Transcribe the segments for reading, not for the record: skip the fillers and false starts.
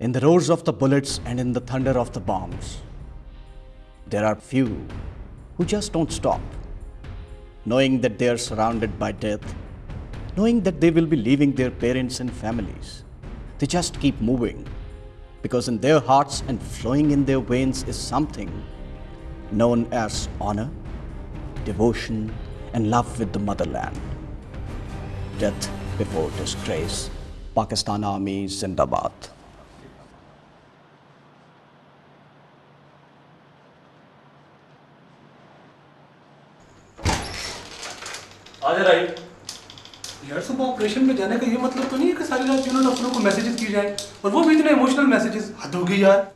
In the roars of the bullets and in the thunder of the bombs, there are few who just don't stop, knowing that they are surrounded by death, knowing that they will be leaving their parents and families. They just keep moving because in their hearts and flowing in their veins is something known as honor, devotion, and love with the motherland. Death before disgrace. Pakistan Army Zindabad. आज right यार, सुबह operation में जाने का ये मतलब तो नहीं है कि सारी रात यूनिट अफसरों को मैसेजेस की जाए, और वो भी इतने इमोशनल मैसेजेस। हद होगी यार।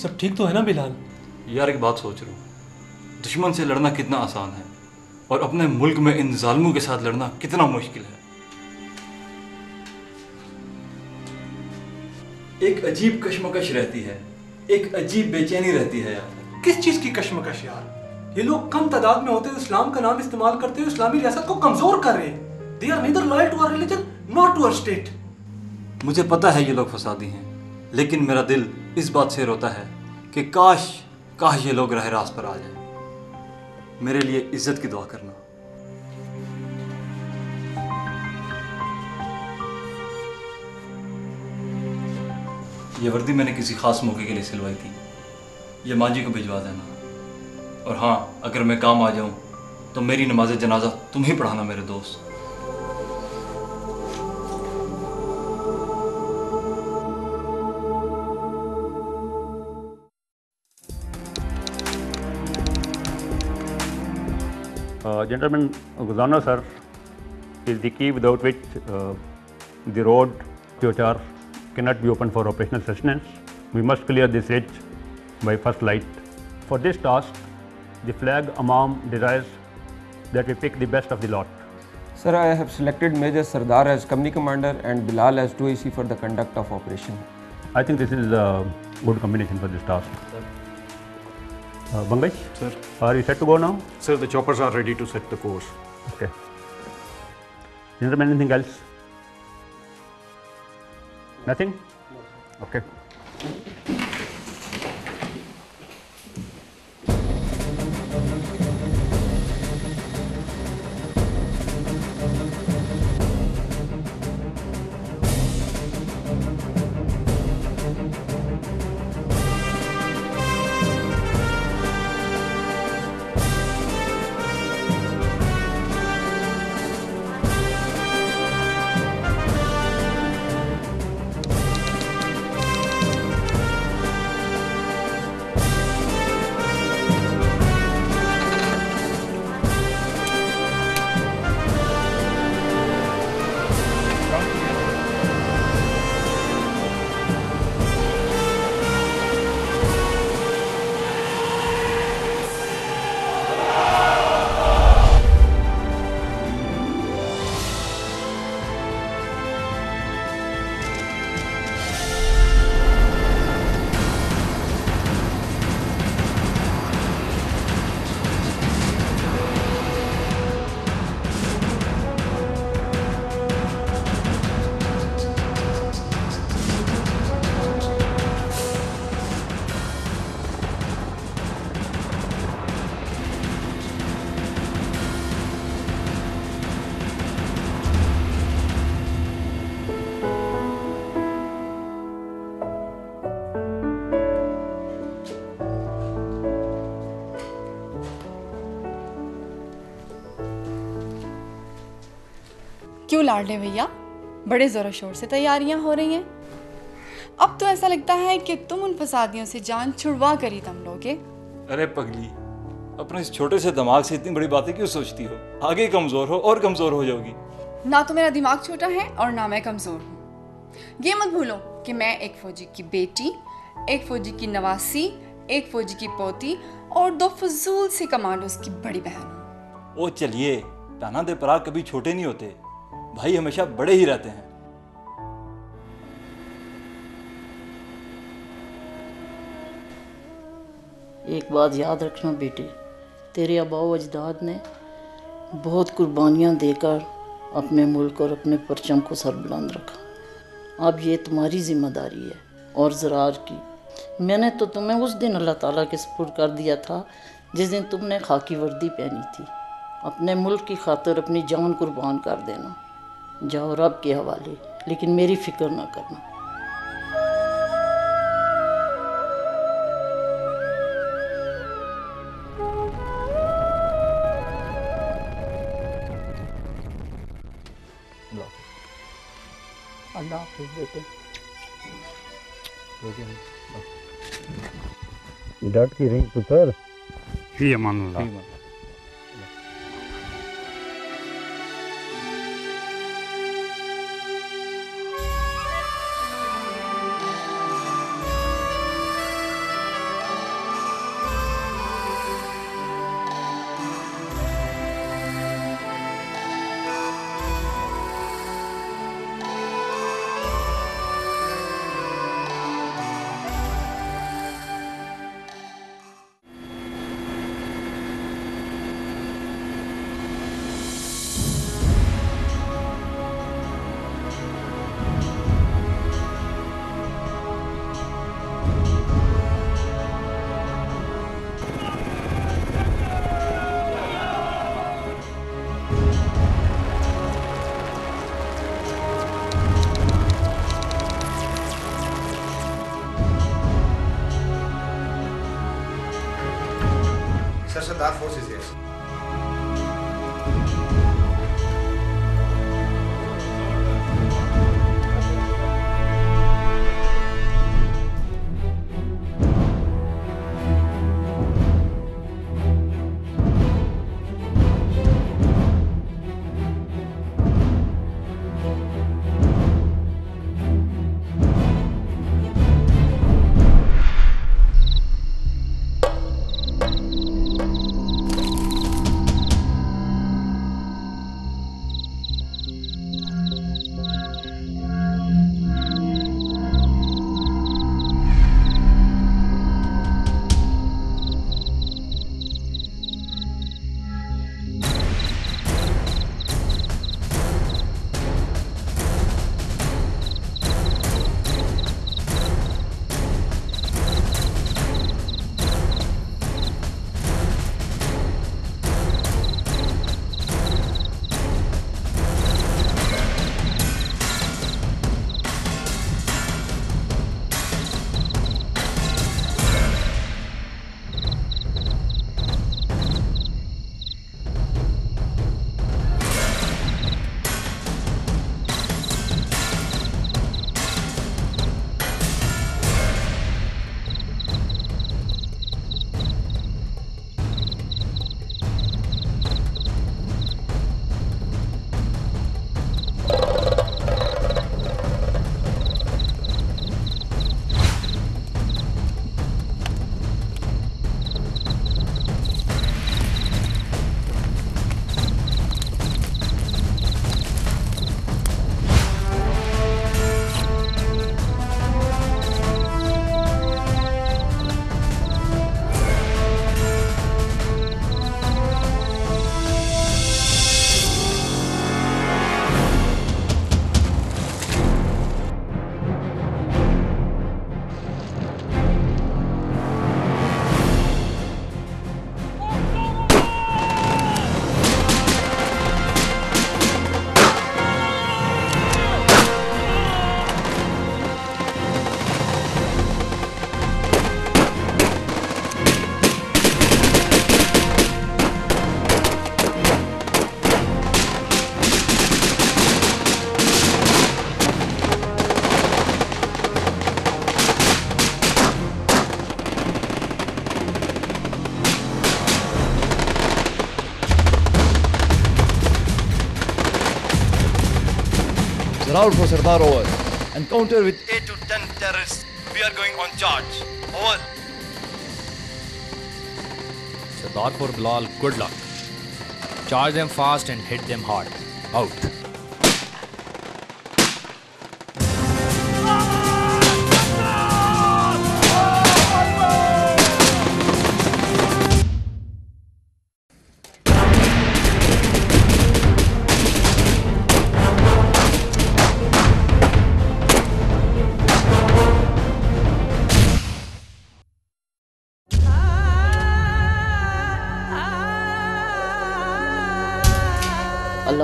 सब ठीक तो है ना बिलाल? यार एक बात सोच रहा हूँ, दुश्मन से लड़ना कितना आसान है और अपने मुल्क में इन जालिमों के साथ लड़ना कितना मुश्किल है। एक अजीब कश्मकश रहती है, एक अजीब बेचैनी रहती है यार। किस चीज की कश्मकश यार? ये लोग कम तादाद में होते इस्लाम का नाम इस्तेमाल करते हुए इस्लामी रियासत को कमजोर कर रहे हैं। They are neither loyal to our religion nor to our state. मुझे पता है ये लोग फसादी हैं, लेकिन मेरा दिल इस बात से रोता है कि काश ये लोग राह रास्त पर आ जाएं। मेरे लिए इज्जत की दुआ करना। ये वर्दी मैंने किसी खास मौके के लिए सिलवाई थी, ये माँ जी को भिजवा देना। और हाँ, अगर मैं काम आ जाऊं तो मेरी नमाज जनाजा तुम ही पढ़ाना मेरे दोस्त। Gentlemen, Guzana sir is the key without which the road to Ochar cannot be open for operational sustenance. We must clear this ridge by first light. For this task, the flag Imam desires that we pick the best of the lot. Sir, I have selected Major Sardar as company commander and Bilal as 2AC for the conduct of operation. I think this is a good combination for this task. Bangai? Sir. Are you set to go now? Sir, the choppers are ready to set the course. Okay. Gentlemen, anything else? Nothing? Okay. क्यों लाडले भैया, बड़े जोरों शोर से तैयारियां हो रही हैं। अब तो ऐसा लगता है कि तुम उन फसादियों से जान छुड़वा कर ही दम लोगे। अरे पगली, अपने इस छोटे से दिमाग से इतनी बड़ी बातें क्यों सोचती हो? आगे कमजोर हो और कमजोर हो जाओगी। ना तो मेरा दिमाग छोटा है और ना मैं कमजोर हूँ। ये मत भूलो कि मैं एक फौजी की बेटी, एक फौजी की नवासी, एक फौजी की पोती और दो फजूल से कमांडोज की बड़ी बहन हूँ। ओ चलिए, ताना दे पराग कभी छोटे नहीं होते, भाई हमेशा बड़े ही रहते हैं। एक बात याद रखना बेटे, तेरे आबाओ अजदाद ने बहुत कुर्बानियाँ देकर अपने मुल्क और अपने परचम को सरबुलंद रखा। अब ये तुम्हारी ज़िम्मेदारी है और ज़रार की। मैंने तो तुम्हें उस दिन अल्लाह ताला के सुपुर्द कर दिया था जिस दिन तुमने खाकी वर्दी पहनी थी। अपने मुल्क की खातिर अपनी जान कुर्बान कर देना। जाओ रब के हवाले, लेकिन मेरी फ़िक्र ना करना। अल्लाह हाफिज़ बेटे। डट की रही पुत्र। ही अमान अल्लाह। Sardar force is here. Round for Sardar over. Encounter with 8 to 10 terrorists. We are going on charge. Over. Sardar for Bilal, good luck. Charge them fast and hit them hard. Out.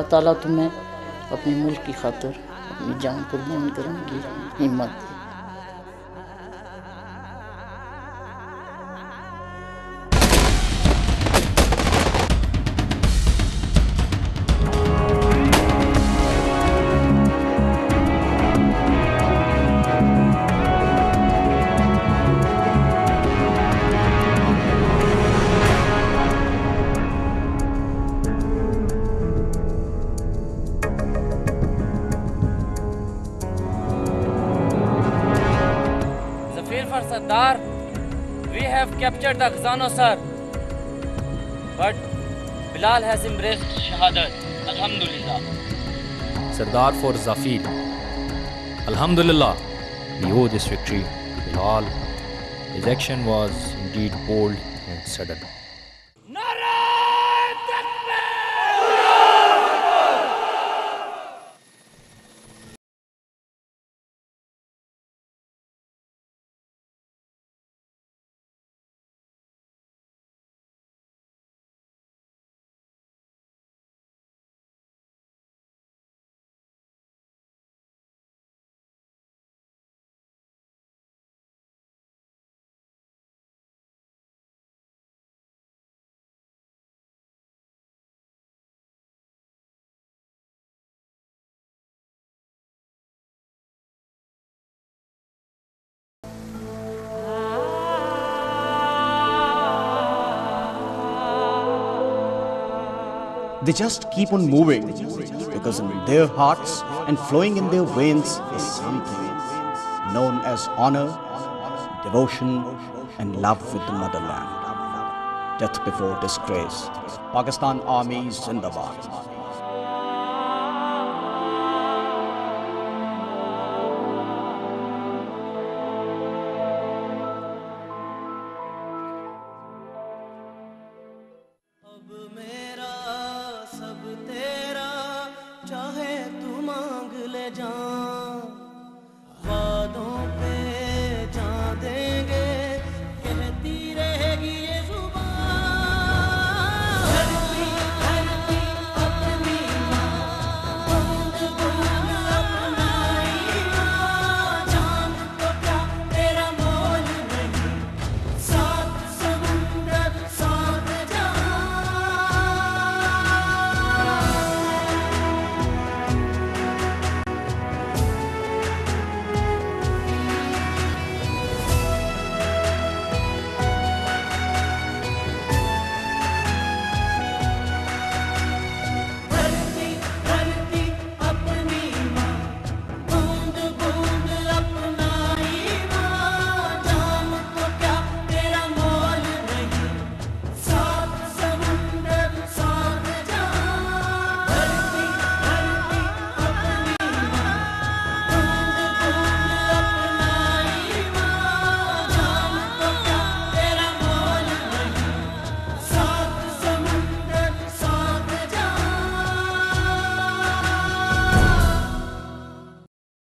अल्लाह ताला तुम्हें अपने मुल्क की खातिर अपनी जान कुर्बान करने की हिम्मत दे। Sardar, we have captured the Khazano, sir. But Bilal has embraced Shahadat. Alhamdulillah. Sardar for Zafir. Alhamdulillah, we owe this victory to Bilal. His action was indeed bold and sudden. They just keep on moving because in their hearts and flowing in their veins is something known as honor, devotion and love with the motherland. Death before disgrace. Pakistan Army Zindabad.